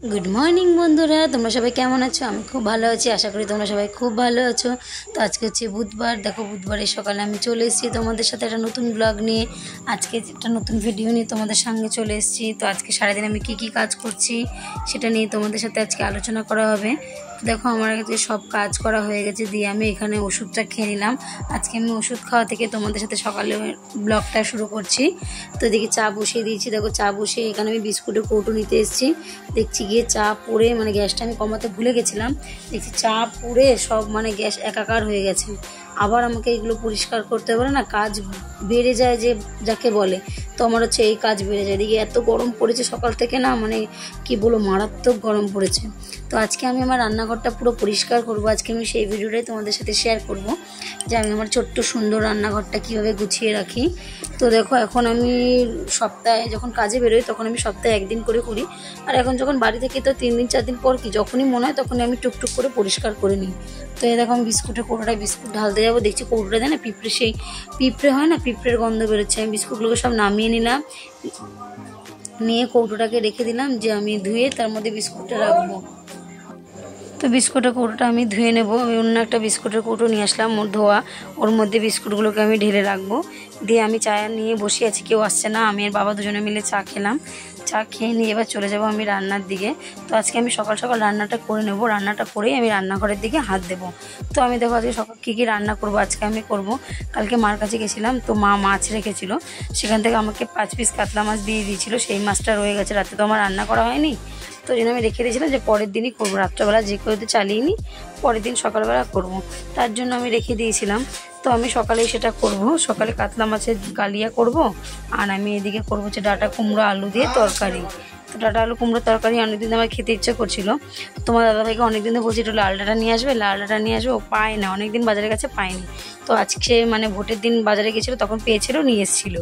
Good morning বন্ধুরা, তোমরা সবাই কেমন আছো? আমি খুব ভালো আছি, আশা করি তোমরা সবাই খুব ভালো আছো। তো আজকে হচ্ছে বুধবার। দেখো, বুধবারের সকালে আমি চলে এসেছি তোমাদের সাথে একটা নতুন ব্লগ নিয়ে। আজকে একটা নতুন ভিডিও নিয়ে তোমাদের সঙ্গে চলে এসেছি। তো আজকে সারাদিন আমি কি কাজ করছি সেটা নিয়ে তোমাদের সাথে আজকে আলোচনা করা হবে। দেখো, আমার কাছে সব কাজ করা হয়ে গেছে, দিয়ে আমি এখানে ওষুধটা খেয়ে নিলাম। আজকে আমি ওষুধ খাওয়া থেকে তোমাদের সাথে সকালে ব্লগটা শুরু করছি। তো এদিকে চা বসিয়ে দিয়েছি। দেখো, চা বসিয়ে এখানে আমি বিস্কুটের কৌটো নিতে এসেছি। দেখছি গিয়ে চা পুড়ে, মানে গ্যাসটা আমি কমাতে ভুলে গেছিলাম। দেখছি চা পুড়ে সব মানে গ্যাস একাকার হয়ে গেছে। আবার আমাকে এগুলো পরিষ্কার করতে পারে না, কাজ বেড়ে যায় যে যাকে বলে। তো আমার হচ্ছে এই কাজ বেড়ে যায়। এদিকে এত গরম পড়েছে সকাল থেকে, না মানে কি বলবো, মারাত্মক গরম পড়েছে। তো আজকে আমি আমার রান্নাঘরটা পুরো পরিষ্কার করব। আজকে আমি সেই ভিডিওটাই তোমাদের সাথে শেয়ার করব যে আমি আমার ছোট্ট সুন্দর রান্নাঘরটা কীভাবে গুছিয়ে রাখি। তো দেখো, এখন আমি সপ্তাহে যখন কাজে বেরোই তখন আমি সপ্তাহে একদিন করে করি। আর এখন যখন বাড়ি থেকে তো 3 দিন 4 দিন পর কি যখনই মনে হয় তখনই আমি টুকটুক করে পরিষ্কার করে নিই। তো এই দেখো, আমি বিস্কুটের কৌটোটায় বিস্কুট ঢালতে যাবো। দেখছি কৌটোটা দেয় না, সেই পিঁপড়ে হয় না, পিঁপড়ের গন্ধ বেরোচ্ছে। আমি বিস্কুটগুলোকে সব নামিয়ে নিলাম, নিয়ে কৌটোটাকে রেখে দিলাম যে আমি ধুয়ে তার মধ্যে বিস্কুটটা রাখবো। তো বিস্কুটের কৌটোটা আমি ধুয়ে নেবো। আমি অন্য একটা বিস্কুটের কৌটো নিয়ে আসলাম, ওর ধোয়া, ওর মধ্যে বিস্কুটগুলোকে আমি ঢেলে রাখবো। দিয়ে আমি চা নিয়ে বসে আছি, কেউ আসছে না। আমি আর বাবা দুজনে মিলে চা খেলাম। চা খেয়ে নিয়ে এবার চলে যাব আমি রান্নার দিকে। তো আজকে আমি সকাল সকাল রান্নাটা করে নেব। রান্নাটা করেই আমি রান্নাঘরের দিকে হাত দেবো। তো আমি দেখো আজকে সকাল কী রান্না করব আজকে আমি করব। কালকে মার কাছে গেছিলাম, তো মা মাছ রেখেছিল, সেখান থেকে আমাকে 5 পিস কাতলা মাছ দিয়ে দিয়েছিল। সেই মাছটা রয়ে গেছে, রাতে তো আমার রান্না করা হয়নি। তো জন্য আমি রেখে দিয়েছিলাম যে পরের দিনই করবো। রাত্রেবেলা যে করে তো চালিয়ে নিই, পরের দিন সকালবেলা করব। তার জন্য আমি রেখে দিয়েছিলাম। তো আমি সকালেই সেটা করব। সকালে কাতলা মাছের কালিয়া করব, আর আমি এদিকে করবো হচ্ছে ডাঁটা কুমড়ো আলু দিয়ে তরকারি। তো ডাঁটা আলু কুমড়ো তরকারি অনেকদিন আমার খেতে ইচ্ছে করছিল। তোমার দাদাভাইকে অনেকদিন ধরে বলছি একটু লাল ডাঁটা নিয়ে আসবে, লাল ডাঁটা নিয়ে আসবে, ও পায় না, অনেকদিন বাজারের কাছে পায়নি। তো আজকে মানে ভোটের দিন বাজারে গেছিলো, তখন পেয়েছিল, নিয়ে এসেছিলো।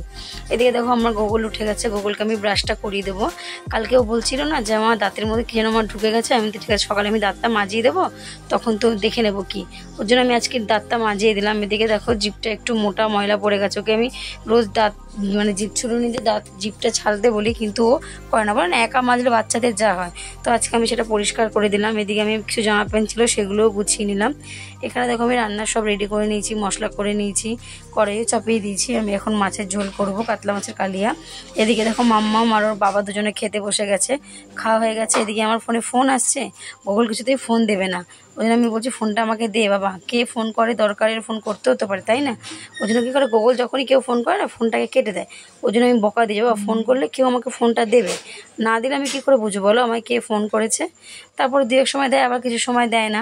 এদিকে দেখো আমার গোগল উঠে গেছে, গোগলকে আমি ব্রাশটা করিয়ে দেবো। কালকেও বলছিল না যে আমার দাঁতের মধ্যে কি যেন আমার ঢুকে গেছে। আমি তো ঠিক আছে, সকালে আমি দাঁতটা মাজিয়ে দেবো, তখন তো দেখে নেবো কি। ওর জন্য আমি আজকে দাঁতটা মাজিয়ে দিলাম। এদিকে দেখো জিভটা একটু মোটা ময়লা পড়ে গেছে। ওকে আমি রোজ দাঁত মানে জিভ ছুড়ুনি দিয়ে দাঁত জিভটা ছালতে বলি, কিন্তু ও করে না, বলে না একা মাজলে বাচ্চাদের যা হয়। তো আজকে আমি সেটা পরিষ্কার করে দিলাম। এদিকে আমি কিছু জামা প্যান্ট ছিল সেগুলোও গুছিয়ে নিলাম। এখানে দেখো আমি রান্নার সব রেডি করে নিয়েছি, মশলা করে নিয়েছি, কড়াইও চাপিয়ে দিয়েছি। আমি এখন মাছের ঝোল করব, কাতলা মাছের কালিয়া। এদিকে দেখো মাম্মা আর ওর বাবা দুজনে খেতে বসে গেছে, খাওয়া হয়ে গেছে। এদিকে আমার ফোন আসছে, বগল কিছুতেই ফোন দেবে না। ওই জন্য আমি বলছি ফোনটা আমাকে দে বাবা, কে ফোন করে, দরকারের ফোন করতে হতে পারে, তাই না? ওই জন্য কী করে, গোগল যখনই কেউ ফোন করে না ফোনটাকে কেটে দেয়। ওই জন্য আমি বকা দিই, বাবা ফোন করলে কেউ আমাকে ফোনটা দেবে, না দিলে আমি কী করে বুঝবো বলো আমায় কে ফোন করেছে। তারপর দু এক সময় দেয়, আবার কিছু সময় দেয় না।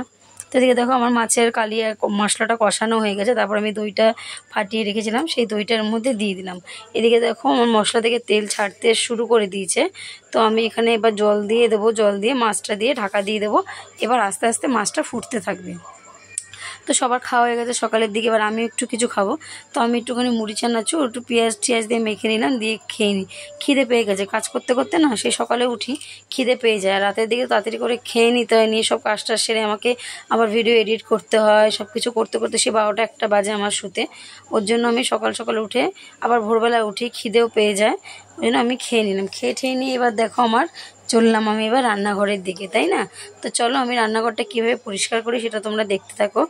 তো এদিকে দেখো আমার মাছের কালিয়া মশলাটা কষানো হয়ে গেছে। তারপর আমি দইটা ফাটিয়ে রেখেছিলাম, সেই দইটার মধ্যে দিয়ে দিলাম। এদিকে দেখো আমার মশলা থেকে তেল ছাড়তে শুরু করে দিয়েছে। তো আমি এখানে এবার জল দিয়ে দেবো, জল দিয়ে মাছটা দিয়ে ঢাকা দিয়ে দেবো। এবার আস্তে আস্তে মাছটা ফুটতে থাকবে। তো সবার খাওয়া হয়ে গেছে সকালের দিকে, এবার আমি একটু কিছু খাবো। তো আমি একটুখানি মুড়ি চানাচুর একটু পেঁয়াজ টিয়াজ দিয়ে মেখে নিলাম, দিয়ে খেয়ে নিই। খিদে পেয়ে গেছে, কাজ করতে করতে না সেই সকালে উঠি খিদে পেয়ে যায়। রাতের দিকে তাড়াতাড়ি করে খেয়ে নিতে হয়, নিয়ে সব কাজটা সেরে আমাকে আবার ভিডিও এডিট করতে হয়, সব কিছু করতে করতে সে 12টা 1টা বাজে আমার শুতে। ওর জন্য আমি সকাল সকাল উঠে আবার ভোরবেলা উঠি, খিদেও পেয়ে যায়। ওই জন্য আমি খেয়ে নিলাম। খেয়ে নিয়ে এবার দেখো আমার চললাম আমি এবার রান্নাঘরের দিকে, তাই না? তো চলো আমি রান্নাঘরটা কীভাবে পরিষ্কার করি সেটা তোমরা দেখতে থাকো।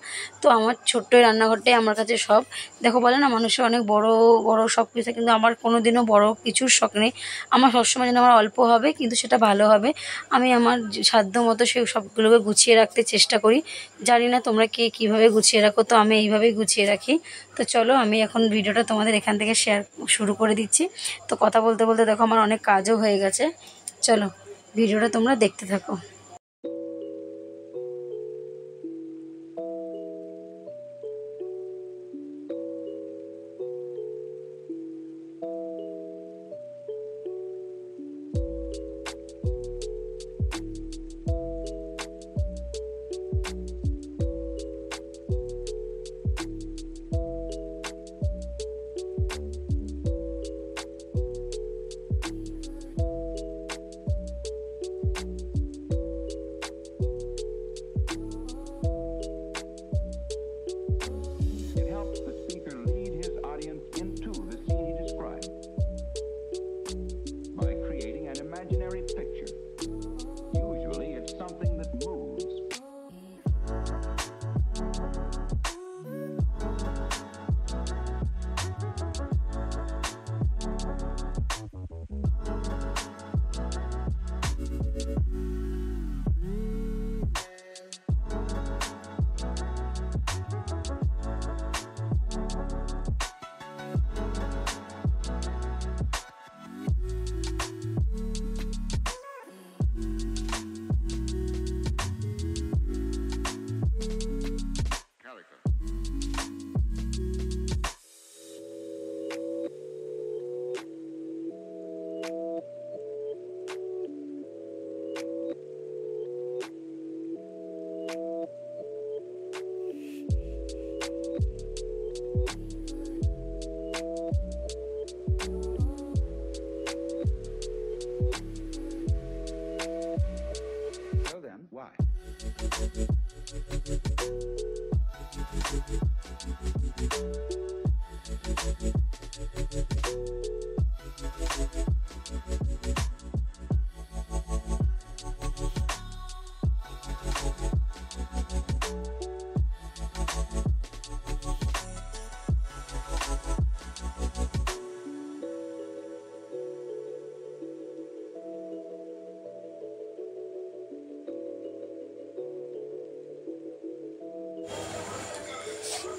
তো আমার ছোট্ট এই রান্নাঘরটাই আমার কাছে সব। দেখো বলে না মানুষের অনেক বড় বড় শখ কিছু, কিন্তু আমার কোনো দিনও বড় কিছুর শখ নেই। আমার সবসময় যেন আমার অল্প হবে, কিন্তু সেটা ভালো হবে। আমি আমার সাধ্য মতো সেই সবগুলোকে গুছিয়ে রাখতে চেষ্টা করি। জানি না তোমরা কে কীভাবে গুছিয়ে রাখো, তো আমি এইভাবেই গুছিয়ে রাখি। তো চলো আমি এখন ভিডিওটা তোমাদের এখান থেকে শেয়ার শুরু করে দিচ্ছি। তো কথা বলতে বলতে দেখো আমার অনেক কাজও হয়ে গেছে। চলো ভিডিওটা তোমরা দেখতে থাকো।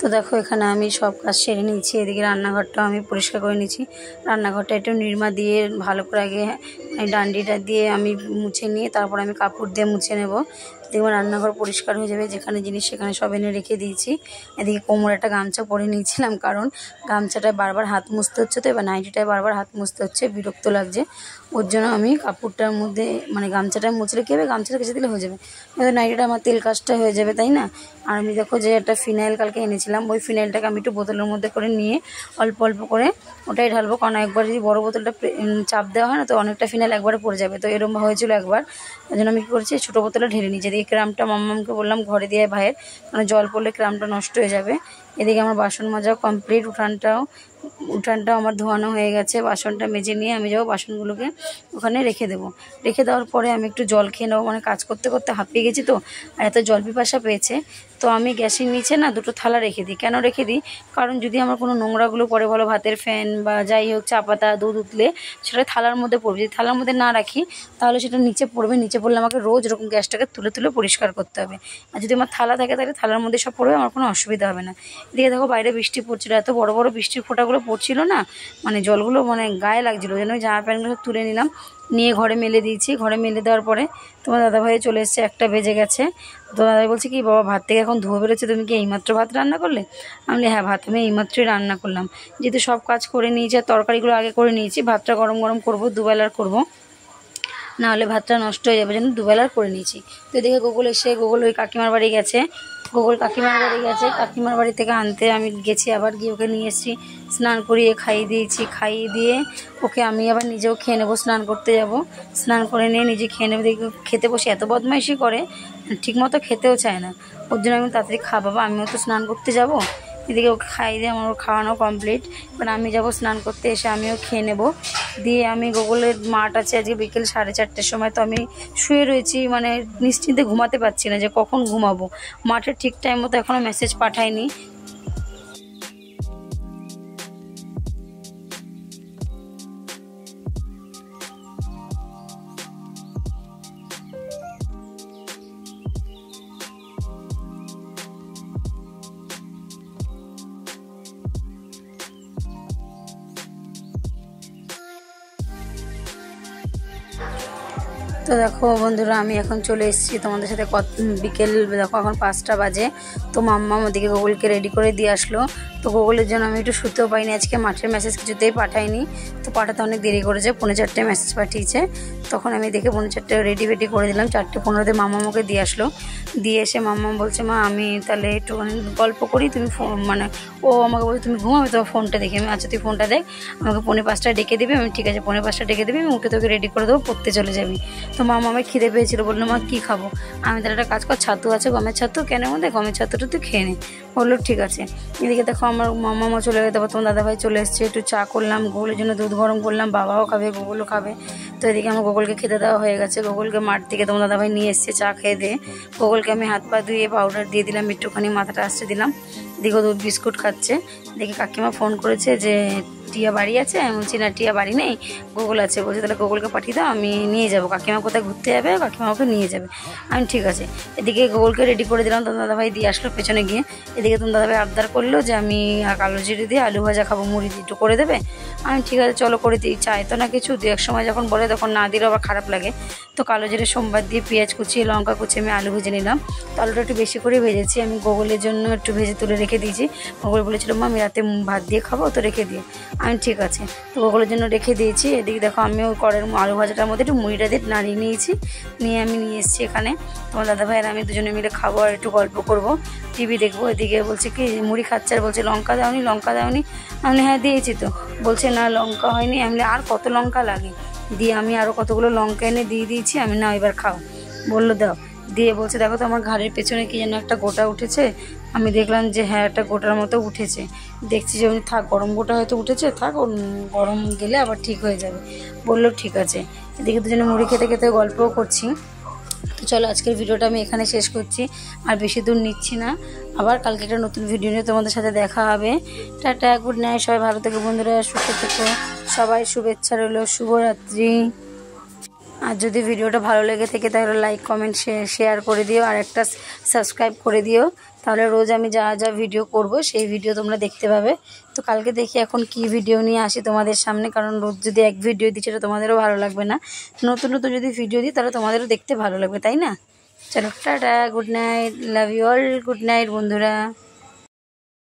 তো দেখো এখানে আমি সব কাজ সেরে নিয়েছি। এদিকে রান্নাঘরটাও আমি পরিষ্কার করে নিয়েছি। রান্নাঘরটা একটু নিরমা দিয়ে ভালো করে আগে ডান্ডিটা দিয়ে আমি মুছে নিয়ে তারপর আমি কাপড় দিয়ে মুছে নেব। দেখবেন রান্নাঘর পরিষ্কার হয়ে যাবে। যেখানে জিনিস সেখানে সব এনে রেখে দিয়েছি। এদিকে কোমরে একটা গামছা পরে নিয়েছিলাম, কারণ গামছাটায় বারবার হাত মুছতে হচ্ছে, তো এবার নাইটিটায় বারবার হাত মুছতে হচ্ছে, বিরক্ত লাগছে। ওর জন্য আমি কাপড়টার মধ্যে গামছাটা মুছলে কী হবে, গামছাটা কেচে দিলে হয়ে যাবে। নাইটিটা আমার তেল কাজটা হয়ে যাবে, তাই না? আর আমি দেখো যে একটা ফিনাইল কালকে এনেছিলাম, ওই ফিনাইলটাকে আমি একটু বোতলের মধ্যে করে নিয়ে অল্প অল্প করে ওটাই ঢালবো, কারণ একবার যদি বড় বোতলটা চাপ দেওয়া হয় না তো অনেকটা ফিনাইল একবারে পড়ে যাবে। তো এরকম হয়েছিল একবার, ওই জন্য আমি কী করেছি ছোটো বোতলে ঢেলে নিয়েছি। এদিকে ক্রামটা মাম্মামকে বললাম ঘরে দিয়ে ভাইয়ের, মানে জল পড়লে ক্রামটা নষ্ট হয়ে যাবে। এদিকে আমার বাসন মাজাও কমপ্লিট, উঠানটাও আমার ধোয়ানো হয়ে গেছে। বাসনটা মেজে নিয়ে আমি যাবো বাসনগুলোকে ওখানে রেখে দেবো। রেখে দেওয়ার পরে আমি একটু জল খেয়ে নেবো, মানে কাজ করতে করতে হাঁপিয়ে গেছি তো, আর এত জল পিপাসা পেয়েছে। তো আমি গ্যাসের নিচে না দুটো থালা রেখে দিই। কেন রেখে দিই? কারণ যদি আমার কোনো নোংরাগুলো পড়ে, বলো ভাতের ফ্যান বা যাই হোক, চা পাতা, দুধ উতলে, সেটা থালার মধ্যে পড়বে। যদি থালার মধ্যে না রাখি তাহলে সেটা নিচে পড়বে। নিচে পড়লে আমাকে রোজ এরকম গ্যাসটাকে তুলে তুলে পরিষ্কার করতে হবে। আর যদি আমার থালা থাকে তাহলে থালার মধ্যে সব পড়বে, আমার কোনো অসুবিধা হবে না। এদিকে দেখো বাইরে বৃষ্টি পড়ছিল, এত বড় বড় বৃষ্টির ফোঁটাগুলো পড়ছিল না, মানে জলগুলো মানে গায়ে লাগছিলো। ওই জন্য ওই জামা প্যান্টগুলো তুলে নিলাম, নিয়ে ঘরে মেলে দিয়েছি। ঘরে মেলে দেওয়ার পরে তোমার দাদাভাই চলে এসছে, 1টা বেজে গেছে। তো দাদাভাই বলছে কি, বাবা ভাত থেকে এখন ধুয়ে বেরোচ্ছে, তুমি কি এইমাত্র ভাত রান্না করলে? আমি বলি হ্যাঁ, ভাত আমি এইমাত্রই রান্না করলাম। যেহেতু সব কাজ করে নিয়েছি আর তরকারিগুলো আগে করে নিয়েছি, ভাতটা গরম গরম করবো, দুবেলার করবো, নাহলে ভাতটা নষ্ট হয়ে যাবে, জন্য দুবেলার করে নিয়েছি। তো এদিকে গোকুল এসে, গোকুল ওই কাকিমার বাড়ি গেছে, কাকিমার বাড়ি থেকে আনতে আমি গেছি। আবার গিয়ে ওকে নিয়ে এসেছি, স্নান করিয়ে খাইয়ে দিয়েছি। খাইয়ে দিয়ে ওকে আমি আবার নিজেও খেয়ে নেবো, স্নান করতে যাব। স্নান করে নিয়ে নিজে খেয়ে নেবো। দেখি খেতে বসে এত বদমাইশি করে, ঠিকমতো খেতেও চায় না। ওর জন্য আমি তাড়াতাড়ি বাবা, আমিও তো স্নান করতে যাব। এদিকে ওকে খাইয়ে দিয়ে আমার খাওয়ানো কমপ্লিট। এবার আমি যাব স্নান করতে, এসে আমিও খেয়ে নেব। দিয়ে আমি গোকুলের মাঠ আছে আজকে বিকেল 4:30টার সময়, তো আমি শুয়ে রয়েছি, মানে নিশ্চিন্তে ঘুমাতে পারছি না যে কখন ঘুমাবো। মাঠের ঠিক টাইম মতো এখনও মেসেজ পাঠায়নি। তো দেখো বন্ধুরা, আমি এখন চলে এসেছি তোমাদের সাথে বিকেল, দেখো এখন 5টা বাজে। তো মাম্মা ওদিকে গোকুলকে রেডি করে দিয়ে আসলো। তো গোকুলের জন্য আমি একটু শুতেও পাইনি আজকে, মাঠের মেসেজ কিছুতেই পাঠাইনি। তো পাঠাতে অনেক দেরি করেছে, 4:45 মেসেজ পাঠিয়েছে। তখন আমি দেখে 4:45 রেডি করে দিলাম। 4:15 মাম্মাকে দিয়ে আসলো। দিয়ে এসে মাম্মা বলছে, মা আমি তাহলে একটু গল্প করি, তুমি মানে ও আমাকে বলছে তুমি ঘুমো, আমি তোমার ফোনটা দেখি। আমি আচ্ছা তুই ফোনটা দেখ, আমাকে 4:45 ডেকে দিবি। আমি ঠিক আছে 4:45 ডেকে দিবি, আমি উঠে তোকে রেডি করে দেবো, পড়তে চলে যাবি। তো মামা আমায় খিদে পেয়েছিল, বললো মা কী খাবো? আমি তাহলে একটা কাজ কর, ছাতু আছে, গমের ছাতু কেনের মধ্যে, গমের ছাতুটা তুই খেয়ে নে। বললো ঠিক আছে। এদিকে দেখো আমার মামা চলে গেছে, তোমার দাদাভাই চলে এসছে। একটু চা করলাম, গোকুলের জন্য দুধ গরম করলাম, বাবাও খাবে, গোকুলও খাবে। তো এদিকে আমার গোকুলকে খেতে দেওয়া হয়ে গেছে। গোকুলকে মাঠ থেকে তোমার দাদাভাই নিয়ে এসছে চা খেয়ে দিয়ে। গোকুলকে আমি হাত পা ধুয়ে পাউডার দিয়ে দিলাম, একটুখানি মাথাটা আসতে দিলাম। এদিকে দুধ বিস্কুট খাচ্ছে। দেখি কাকিমা ফোন করেছে যে টিয়া বাড়ি আছে। আমি বলছি না, টিয়া বাড়ি নেই, গোকুল আছে। বলছে তাহলে গোকুলকে পাঠিয়ে দাও, আমি নিয়ে যাবো। কাকিমা কোথায় ঘুরতে যাবে, কাকিমা ওকে নিয়ে যাবে। আমি ঠিক আছে। এদিকে গোকুলকে রেডি করে দিলাম, তোমার দাদাভাই দিয়ে আসলো পেছনে গিয়ে। এদিকে তোমার দাদাভাই আবদার করলো যে আমি কালো জিরে দিয়ে আলু ভাজা খাবো, মুড়ি দিয়ে একটু করে দেবে। আমি ঠিক আছে চলো করে দিই। চাই তো না কিছু, দু এক সময় যখন বলে তখন না দিলেও আবার খারাপ লাগে। তো কালো জিরে সোমবার দিয়ে পেঁয়াজ কুচিয়ে লঙ্কা কুচিয়ে আমি আলু ভেজে নিলাম। তো আলুটা একটু বেশি করে ভেজেছি আমি, গোকুলের জন্য একটু ভেজে তুলে রেখে দিয়েছি। গোকুল বলেছিল মা আমি রাতে ভাত দিয়ে খাবো, তো রেখে দিয়ে। আমি ঠিক আছে, তো গোকুলের জন্য রেখে দিয়েছি। এদিকে দেখো আমিও কড়ের আলু ভাজাটার মধ্যে একটু মুড়িটা দিয়ে নাড়িয়ে নিয়েছি, নিয়ে আমি নিয়ে এসেছি এখানে। তোমার দাদাভাই আর আমি দুজনে মিলে খাবো আর একটু গল্প করবো, টিভি দেখবো। এদিকে বলছে কি মুড়ি খাচ্ছে, আর বলছে লঙ্কা দাওনি, লঙ্কা দাওনি। আমি হ্যাঁ দিয়েছি তো। বলছে না লঙ্কা হয়নি। আমি আর কত লঙ্কা লাগে? দিয়ে আমি আরও কতগুলো লঙ্কা এনে দিয়ে দিয়েছি। আমি না এবার খাও, বললো দাও। দিয়ে বলছে দেখো তো আমার ঘাড়ের পেছনে কি যেন একটা গোটা উঠেছে। আমি দেখলাম যে হ্যাঁ একটা গোটার মতো উঠেছে। দেখছি যে উনি থাক, গরম গোটা হয়তো উঠেছে, থাক গরম গেলে আবার ঠিক হয়ে যাবে। বললো ঠিক আছে। এদিকে দুজনে মুড়ি খেতে খেতে গল্পও করছি। তো চলো আজকের ভিডিওটা আমি এখানে শেষ করছি, আর বেশি দূর নিচ্ছি না। আবার কালকে একটা নতুন ভিডিও নিয়ে তোমাদের সাথে দেখা হবে। টাটা, গুড নাইট, সবাই ভালো থেকো বন্ধুরা, সুস্থ থেকো, সবাই শুভেচ্ছা রইল, শুভরাত্রি। আর যদি ভিডিওটা ভালো লেগে থাকে তাহলে লাইক কমেন্ট শেয়ার করে দিও, আর একটা সাবস্ক্রাইব করে দিও। তাহলে রোজ আমি যা যা ভিডিও করব সেই ভিডিও তোমরা দেখতে পাবে। তো কালকে দেখি এখন কি ভিডিও নিয়ে আসি তোমাদের সামনে, কারণ রোজ যদি এক ভিডিও দিই সেটা তোমাদেরও ভালো লাগবে না। নতুন নতুন যদি ভিডিও দিই তাহলে তোমাদেরও দেখতে ভালো লাগবে, তাই না? চলো tata, good night, love you all, good night বন্ধুরা।